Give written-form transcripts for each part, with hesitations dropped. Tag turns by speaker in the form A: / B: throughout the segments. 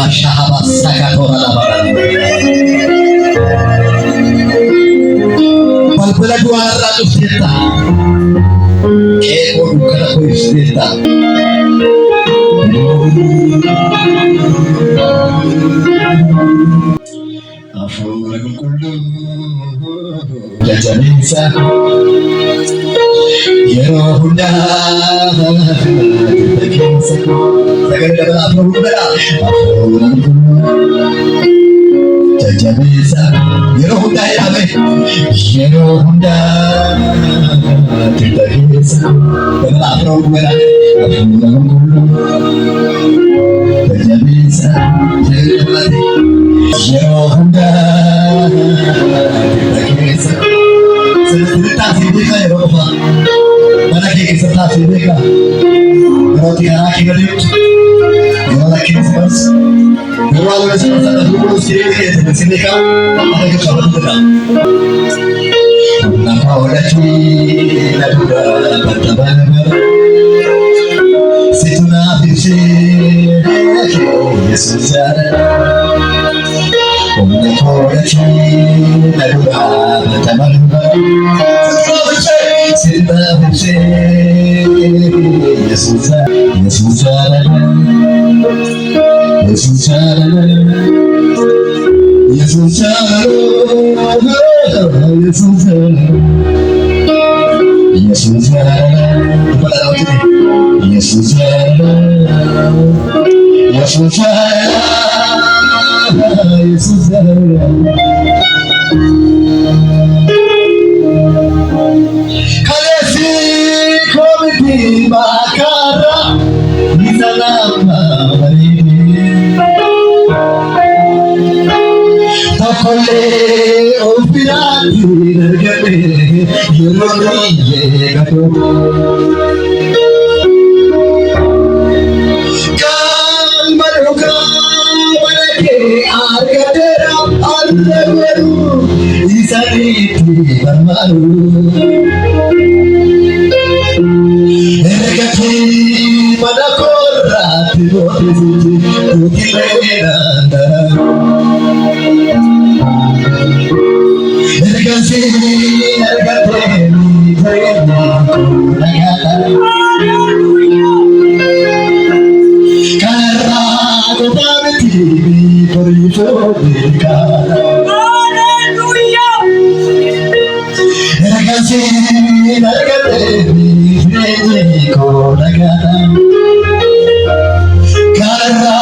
A: Rashahaba Sakatora Labara. Balbala dua ratus juta. Eko dukara kuistita. Afur kullu. Jajanisa. Yerohunda. Segala dapat afur kullu. Jajabisa, Yerohunda yabe, Yerohunda, Jajabisa, dengan afro merah, Jajabisa, Yerohunda, Jajabisa, cerita sibika Yerohunda, mana kiki cerita sibika, roti anak kiri, Yerohunda kiri sepas. Kalau ada sesuatu dulu sini kan ada kesalahan. Nah kalau ada cuy, ada bertahan. Situ nabi sih, Yesus ada. Nah kalau ada cuy, ada bertahan. Situ nabi sih, Yesus ada. Yesus ada. Yesus ada, Yesus ada, Yesus ada, Yesus ada. Kepada Allah ini, Yesus ada, Yesus ada, Yesus ada. Kalesi komiti makara di dalam Takole ospirati nergale yuroniye gato kalmaruka balake argatera alleru isariti barmaru ergati madakorati roti kutilenda Ergasi, ergateni, Karra gopameti, porifodika. Ergasi, ergateni, Karra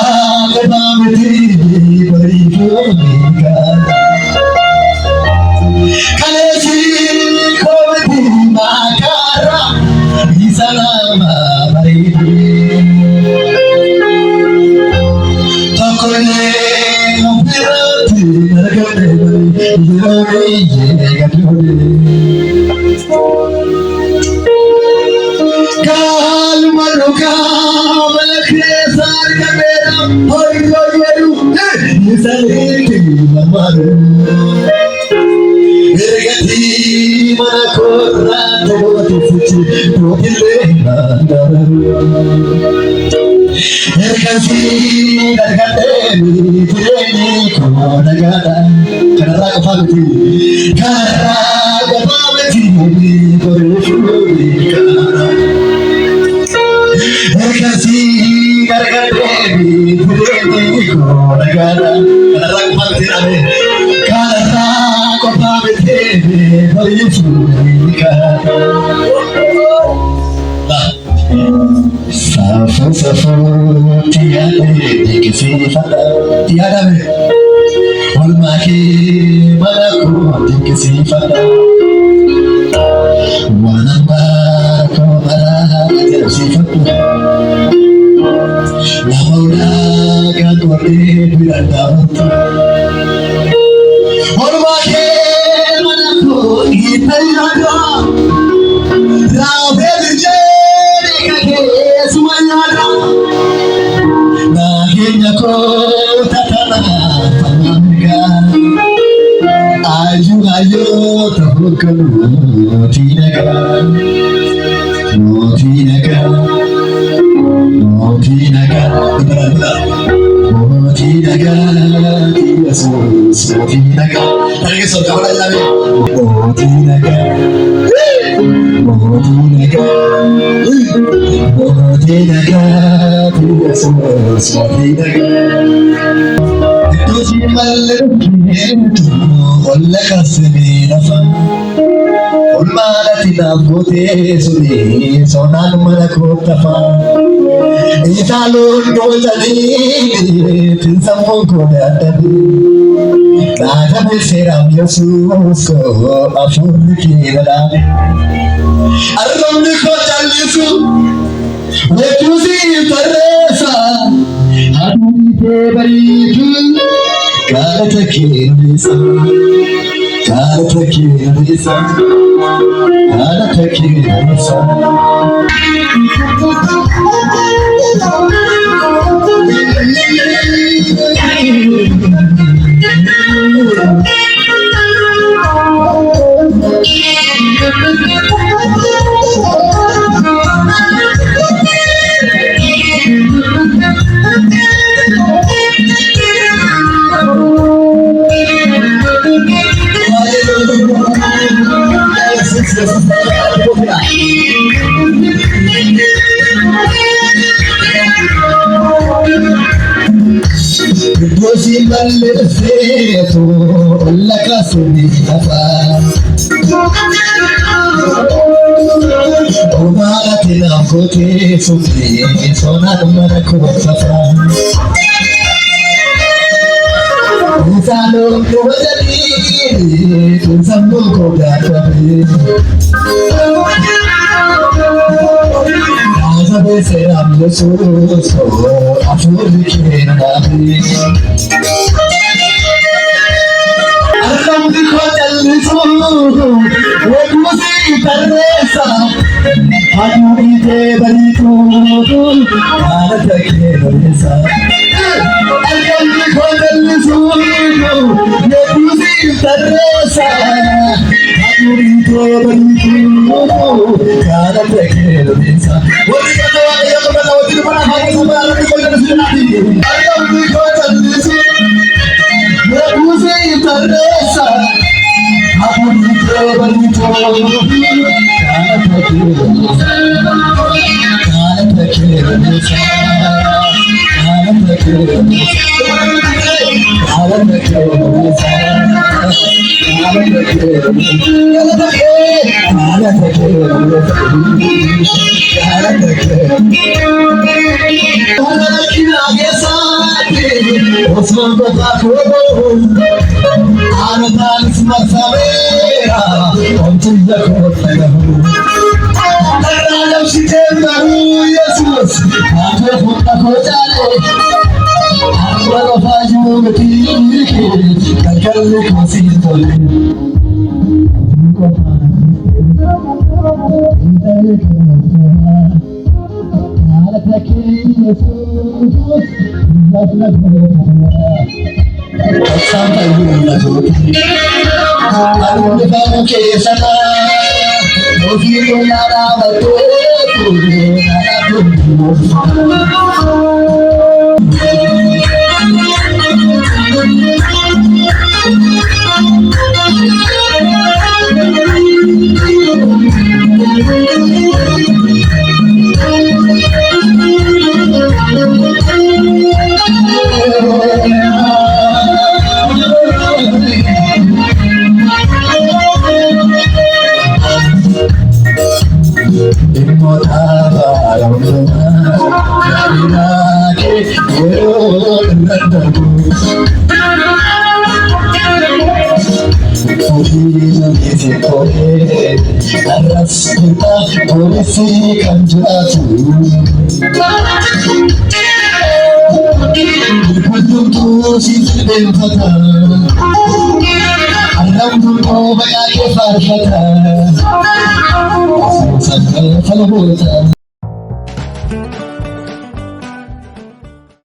A: gopameti, porifodika. Kalesi komedi makara di salama bari takole operati nargale bari yore gadole kal maruka balakhe sar kamera hoyo yeru nisaliti mamaru Ergati mana korra tegoti fuci rohile nandaru Ergati dargateni tireni kodagata karra kafati korifurika Ergati dargateni tireni kodagata karra kafati ame karra Safu tiada tiada me walmaki malaku dikisifata wanamba komara sifatu la maula gadwati biladamtu walmaki Itayada, Raubedjeri kake sumayada, Nahinya ko tatana pamanga, Aju ayo tahukalu tinaga, tinaga, tinaga, tinaga. Sonan malakot tafa italon dolani tinsam ko dadi kaja be seram yesus ko afur ki dalani arram ko chalisu betusi taresa aduni te baritu kalata ki nisa kalata ki nisa kalata ki nisa